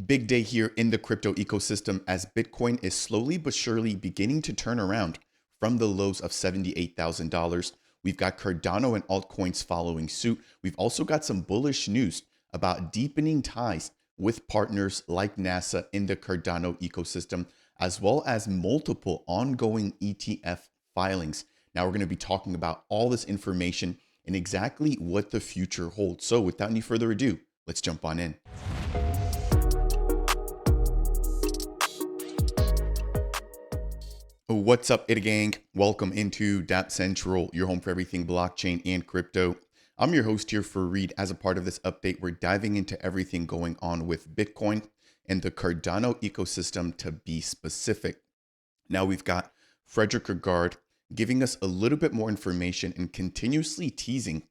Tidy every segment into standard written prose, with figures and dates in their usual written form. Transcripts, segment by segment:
Big day here in the crypto ecosystem as Bitcoin is slowly but surely beginning to turn around from the lows of $78,000. We've got Cardano and altcoins following suit. We've also got some bullish news about deepening ties with partners like NASA in the Cardano ecosystem, as well as multiple ongoing ETF filings. Now we're going to be talking about all this information and exactly what the future holds. So without any further ado, let's jump on in. What's up, ADA gang? Welcome into Dapp Central, your home for everything blockchain and crypto. I'm your host here for Reed. As a part of this update, we're diving into everything going on with Bitcoin and the Cardano ecosystem to be specific. Now we've got Frederick Regard giving us a little bit more information and continuously teasing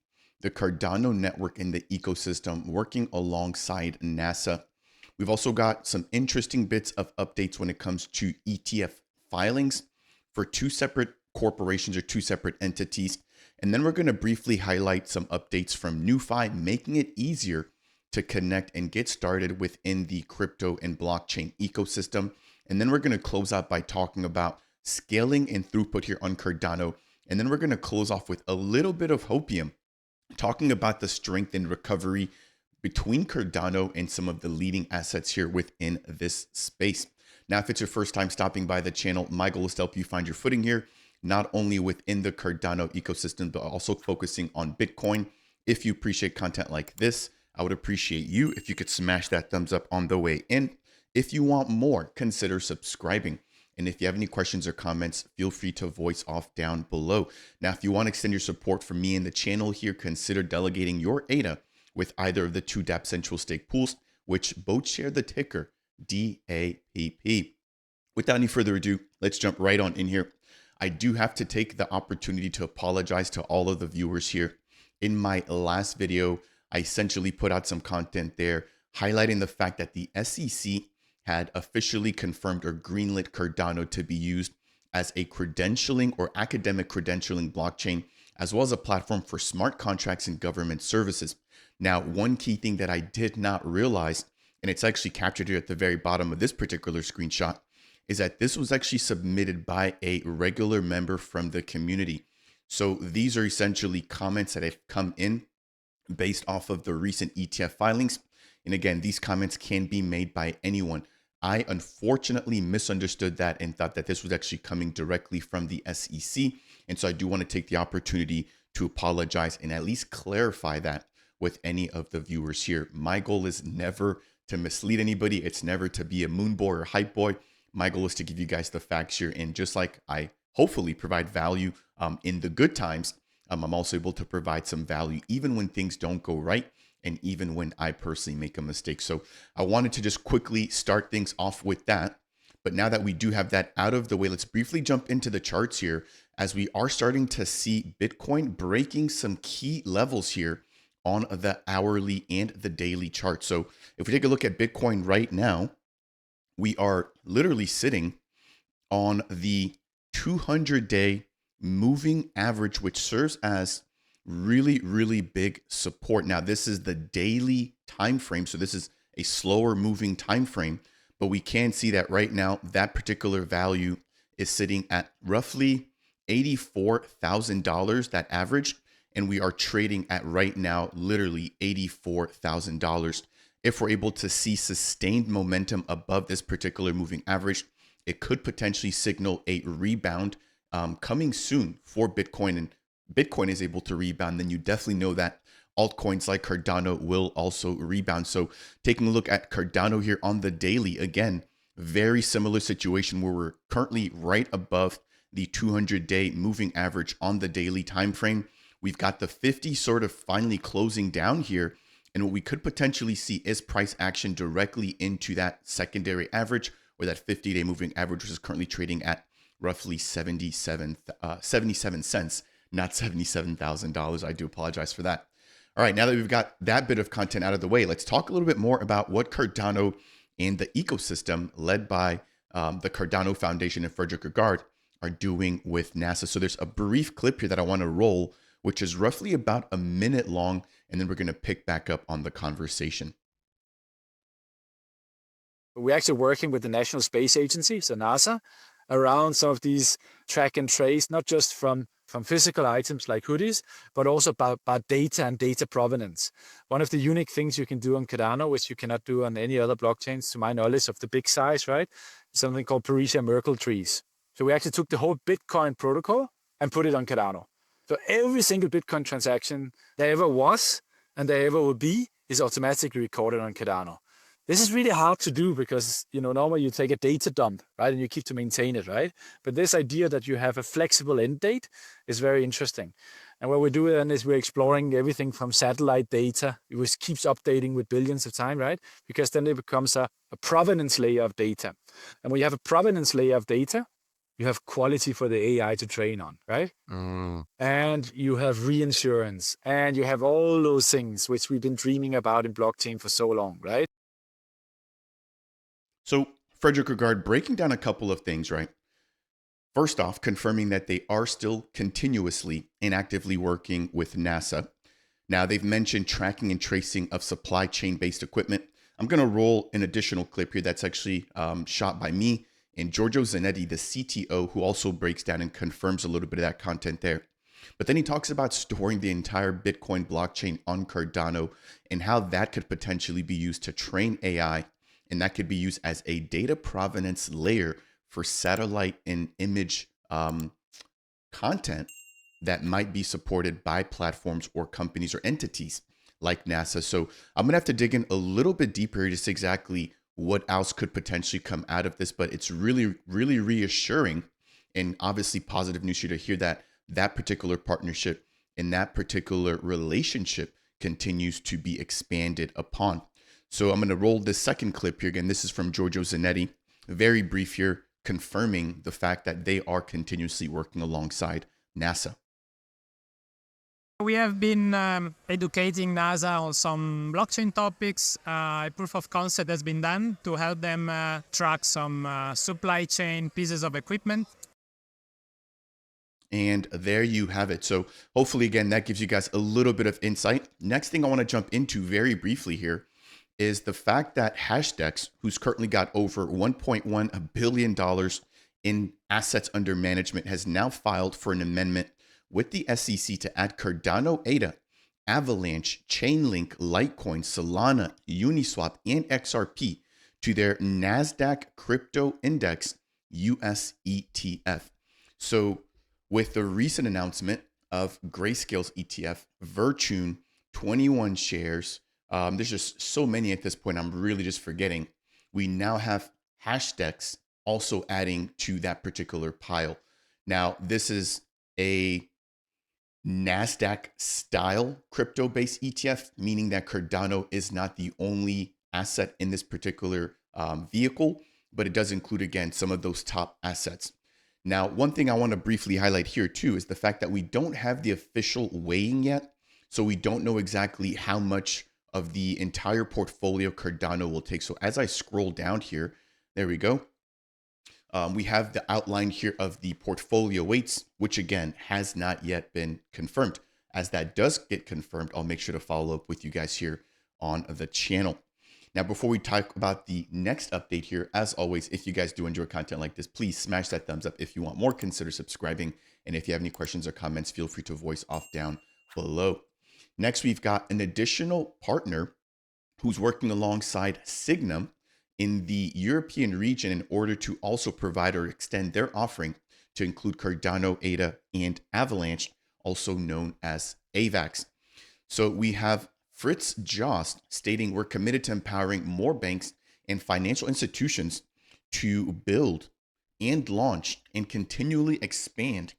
the Cardano network in the ecosystem, working alongside NASA. We've also got some interesting bits of updates when it comes to ETF filings for two separate corporations or two separate entities. And then we're going to briefly highlight some updates from NuFi, making it easier to connect and get started within the crypto and blockchain ecosystem. And then we're going to close out by talking about scaling and throughput here on Cardano. And then we're going to close off with a little bit of hopium, talking about the strength and recovery between Cardano and some of the leading assets here within this space. Now, if it's your first time stopping by the channel, my goal is to help you find your footing here, not only within the Cardano ecosystem, but also focusing on Bitcoin. If you appreciate content like this, I would appreciate you if you could smash that thumbs up on the way in. If you want more, consider subscribing. And if you have any questions or comments, feel free to voice off down below. Now, if you want to extend your support for me and the channel here, consider delegating your ADA with either of the two Dapp Central stake pools, which both share the ticker DAPP. Without any further ado, let's jump right on in here. I do have to take the opportunity to apologize to all of the viewers here. In my last video, I essentially put out some content there highlighting the fact that the SEC had officially confirmed or greenlit Cardano to be used as a credentialing or academic credentialing blockchain, as well as a platform for smart contracts and government services. Now, one key thing that I did not realize, and it's actually captured here at the very bottom of this particular screenshot, is that this was actually submitted by a regular member from the community. So these are essentially comments that have come in based off of the recent ETF filings. And again, these comments can be made by anyone. I unfortunately misunderstood that and thought that this was actually coming directly from the SEC. And so I do want to take the opportunity to apologize and at least clarify that with any of the viewers here. My goal is never to mislead anybody. It's never to be a moon boy or hype boy. My goal is to give you guys the facts here. And just like I hopefully provide value in the good times, I'm also able to provide some value even when things don't go right and even when I personally make a mistake. So I wanted to just quickly start things off with that. But now that we do have that out of the way, let's briefly jump into the charts here as we are starting to see Bitcoin breaking some key levels here on the hourly and the daily chart. So if we take a look at Bitcoin right now, we are literally sitting on the 200-day moving average, which serves as really, really big support. Now, this is the daily time frame, so this is a slower moving time frame, but we can see that right now that particular value is sitting at roughly $84,000, that average. And we are trading at right now, literally $84,000. If we're able to see sustained momentum above this particular moving average, it could potentially signal a rebound coming soon for Bitcoin. And Bitcoin is able to rebound, then you definitely know that altcoins like Cardano will also rebound. So taking a look at Cardano here on the daily, again, very similar situation where we're currently right above the 200-day moving average on the daily time frame. We've got the 50 sort of finally closing down here. And what we could potentially see is price action directly into that secondary average or that 50-day moving average, which is currently trading at roughly 77 cents, not $77,000. I do apologize for that. All right, now that we've got that bit of content out of the way, let's talk a little bit more about what Cardano and the ecosystem led by the Cardano Foundation and Frederick Regard are doing with NASA. So there's a brief clip here that I want to roll, which is roughly about a minute long, and then we're going to pick back up on the conversation. We're actually working with the National Space Agency, so NASA, around some of these track and trace, not just from physical items like hoodies, but also about data and data provenance. One of the unique things you can do on Cardano, which you cannot do on any other blockchains, to my knowledge, of the big size, right? Something called Parisia Merkle trees. So we actually took the whole Bitcoin protocol and put it on Cardano. So every single Bitcoin transaction there ever was and there ever will be is automatically recorded on Cardano. This is really hard to do because, normally you take a data dump, right? And you keep to maintain it, right? But this idea that you have a flexible end date is very interesting. And what we're doing then is we're exploring everything from satellite data, which keeps updating with billions of time, right? Because then it becomes a provenance layer of data. And when you have a provenance layer of data, you have quality for the AI to train on, right? And you have reinsurance, and you have all those things which we've been dreaming about in blockchain for so long, right? So, Frederick Regard, breaking down a couple of things, right? First off, confirming that they are still continuously and actively working with NASA. Now, they've mentioned tracking and tracing of supply chain based equipment. I'm going to roll an additional clip here that's actually shot by me and Giorgio Zanetti, the CTO, who also breaks down and confirms a little bit of that content there. But then he talks about storing the entire Bitcoin blockchain on Cardano and how that could potentially be used to train AI. And that could be used as a data provenance layer for satellite and image content that might be supported by platforms or companies or entities like NASA. So I'm going to have to dig in a little bit deeper here to see exactly what else could potentially come out of this. But it's really, really reassuring and obviously positive news here to hear that that particular partnership and that particular relationship continues to be expanded upon. So I'm going to roll this second clip here. Again, this is from Giorgio Zanetti, very brief here, confirming the fact that they are continuously working alongside NASA. We have been educating NASA on some blockchain topics. A proof of concept has been done to help them track some supply chain pieces of equipment. And there you have it. So hopefully, again, that gives you guys a little bit of insight. Next thing I want to jump into very briefly here is the fact that HashDex, who's currently got over $1.1 billion in assets under management, has now filed for an amendment with the SEC to add Cardano ADA, Avalanche, Chainlink, Litecoin, Solana, Uniswap, and XRP to their NASDAQ Crypto Index US ETF. So with the recent announcement of Grayscale's ETF, Virtune, 21 shares, there's just so many at this point, I'm really just forgetting. We now have HashDex also adding to that particular pile. Now, this is a NASDAQ style crypto-based ETF, meaning that Cardano is not the only asset in this particular vehicle, but it does include, again, some of those top assets. Now, one thing I want to briefly highlight here too is the fact that we don't have the official weighing yet. So we don't know exactly how much of the entire portfolio Cardano will take. So as I scroll down here, there we go. We have the outline here of the portfolio weights, which again has not yet been confirmed. As that does get confirmed, I'll make sure to follow up with you guys here on the channel. Now, before we talk about the next update here, as always, if you guys do enjoy content like this, please smash that thumbs up. If you want more, consider subscribing. And if you have any questions or comments, feel free to voice off down below. Next, we've got an additional partner who's working alongside Sygnum in the European region in order to also provide or extend their offering to include Cardano, ADA, and Avalanche, also known as AVAX. So we have Fritz Jost stating, we're committed to empowering more banks and financial institutions to build and launch and continually expand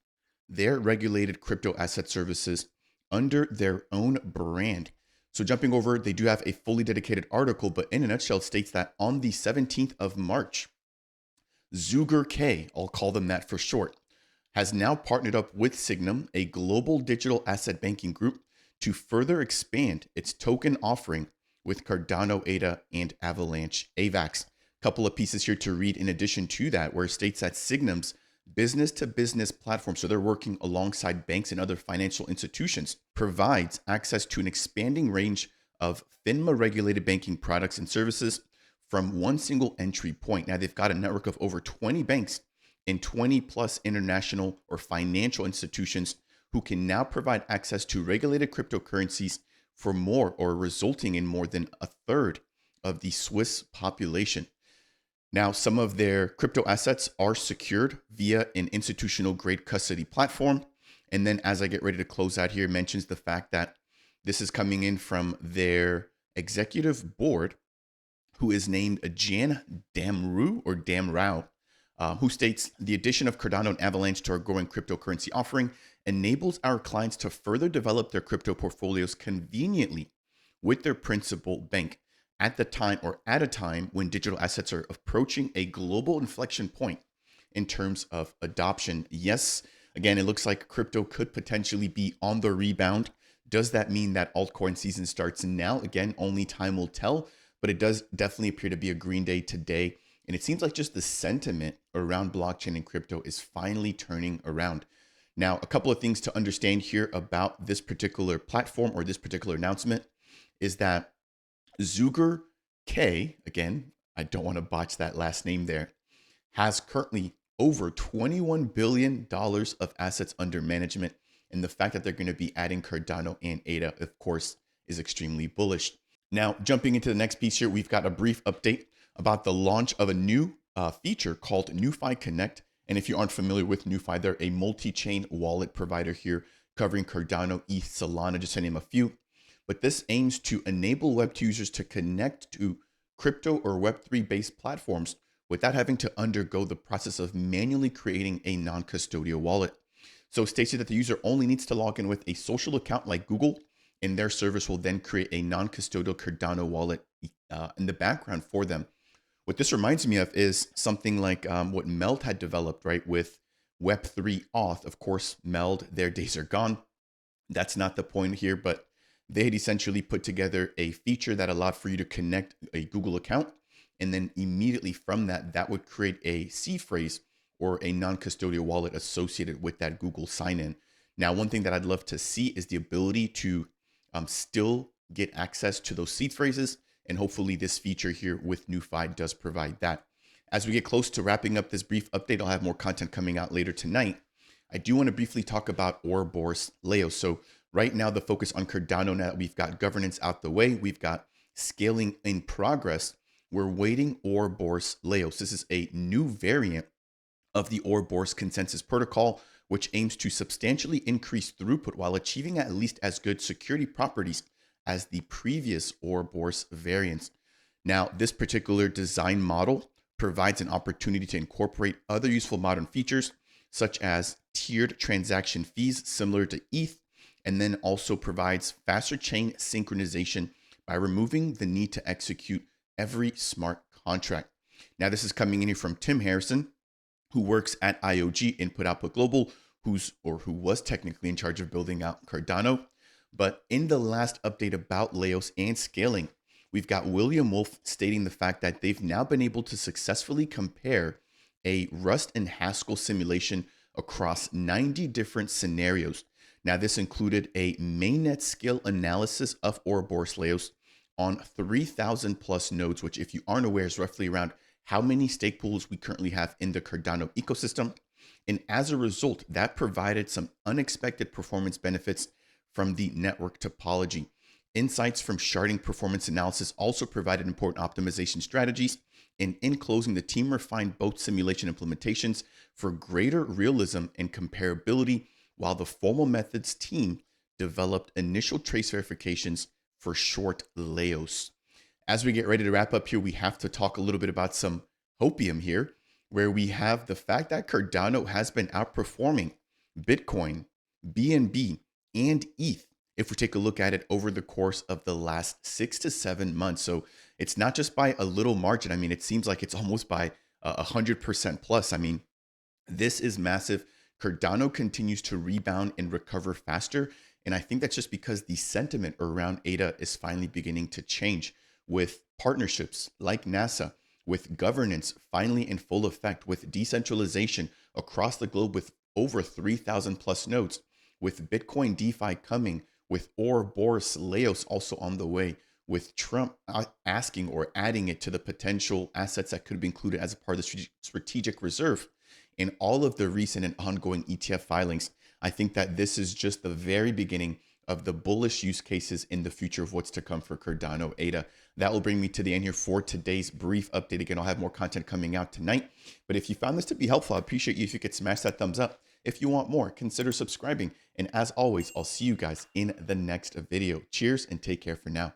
their regulated crypto asset services under their own brand. So jumping over, they do have a fully dedicated article, but in a nutshell states that on the 17th of March, Zuger K, I'll call them that for short, has now partnered up with Sygnum, a global digital asset banking group, to further expand its token offering with Cardano ADA and Avalanche AVAX. Couple of pieces here to read in addition to that, where it states that Sygnum's business-to-business platform, so they're working alongside banks and other financial institutions, provides access to an expanding range of FINMA-regulated banking products and services from one single entry point. Now, they've got a network of over 20 banks and 20 plus international or financial institutions who can now provide access to regulated cryptocurrencies for more, or resulting in more than a third of the Swiss population. Now, some of their crypto assets are secured via an institutional grade custody platform. And then as I get ready to close out here, it mentions the fact that this is coming in from their executive board, who is named Jan Damrau, who states the addition of Cardano and Avalanche to our growing cryptocurrency offering enables our clients to further develop their crypto portfolios conveniently with their principal bank at a time when digital assets are approaching a global inflection point in terms of adoption. Yes, again, it looks like crypto could potentially be on the rebound. Does that mean that altcoin season starts now? Again, only time will tell, but it does definitely appear to be a green day today. And it seems like just the sentiment around blockchain and crypto is finally turning around. Now, a couple of things to understand here about this particular platform or this particular announcement is that Zuger K, again, I don't want to botch that last name there, has currently over $21 billion of assets under management. And the fact that they're going to be adding Cardano and ADA, of course, is extremely bullish. Now, jumping into the next piece here, we've got a brief update about the launch of a new feature called NuFi Connect. And if you aren't familiar with NuFi, they're a multi-chain wallet provider here covering Cardano, ETH, Solana, just to name a few. But this aims to enable Web2 users to connect to crypto or Web3 based platforms without having to undergo the process of manually creating a non-custodial wallet. So it states that the user only needs to log in with a social account like Google, and their service will then create a non-custodial Cardano wallet in the background for them. What this reminds me of is something like what Meld had developed, right, with Web3 Auth. Of course, Meld, their days are gone. That's not the point here, but they had essentially put together a feature that allowed for you to connect a Google account, and then immediately from that, that would create a seed phrase or a non-custodial wallet associated with that Google sign-in. Now, one thing that I'd love to see is the ability to still get access to those seed phrases, and hopefully this feature here with NuFi does provide that. As we get close to wrapping up this brief update, I'll have more content coming out later tonight. I do want to briefly talk about Ouroboros Leios. So right now, the focus on Cardano, now that we've got governance out the way, we've got scaling in progress, we're waiting Ouroboros Leios. This is a new variant of the Ouroboros consensus protocol, which aims to substantially increase throughput while achieving at least as good security properties as the previous Ouroboros variants. Now, this particular design model provides an opportunity to incorporate other useful modern features, such as tiered transaction fees similar to ETH, and then also provides faster chain synchronization by removing the need to execute every smart contract. Now, this is coming in here from Tim Harrison, who works at IOG, Input Output Global, who was technically in charge of building out Cardano. But in the last update about Leios and scaling, we've got William Wolf stating the fact that they've now been able to successfully compare a Rust and Haskell simulation across 90 different scenarios. Now, this included a mainnet scale analysis of Ouroboros Leios on 3,000 plus nodes, which, if you aren't aware, is roughly around how many stake pools we currently have in the Cardano ecosystem. And as a result, that provided some unexpected performance benefits from the network topology. Insights from sharding performance analysis also provided important optimization strategies. And in closing, the team refined both simulation implementations for greater realism and comparability, while the formal methods team developed initial trace verifications for short Leios. As we get ready to wrap up here, we have to talk a little bit about some hopium here, where we have the fact that Cardano has been outperforming Bitcoin, BNB, and ETH if we take a look at it over the course of the last 6 to 7 months. So it's not just by a little margin. I mean, it seems like it's almost by 100% plus. I mean, this is massive. Cardano continues to rebound and recover faster. And I think that's just because the sentiment around ADA is finally beginning to change, with partnerships like NASA, with governance finally in full effect, with decentralization across the globe with over 3,000 plus nodes, with Bitcoin DeFi coming, with Ouroboros Leios also on the way, with Trump asking or adding it to the potential assets that could be included as a part of the strategic reserve, and all of the recent and ongoing ETF filings, I think that this is just the very beginning of the bullish use cases in the future of what's to come for Cardano ADA. That will bring me to the end here for today's brief update. Again, I'll have more content coming out tonight. But if you found this to be helpful, I appreciate you if you could smash that thumbs up. If you want more, consider subscribing. And as always, I'll see you guys in the next video. Cheers and take care for now.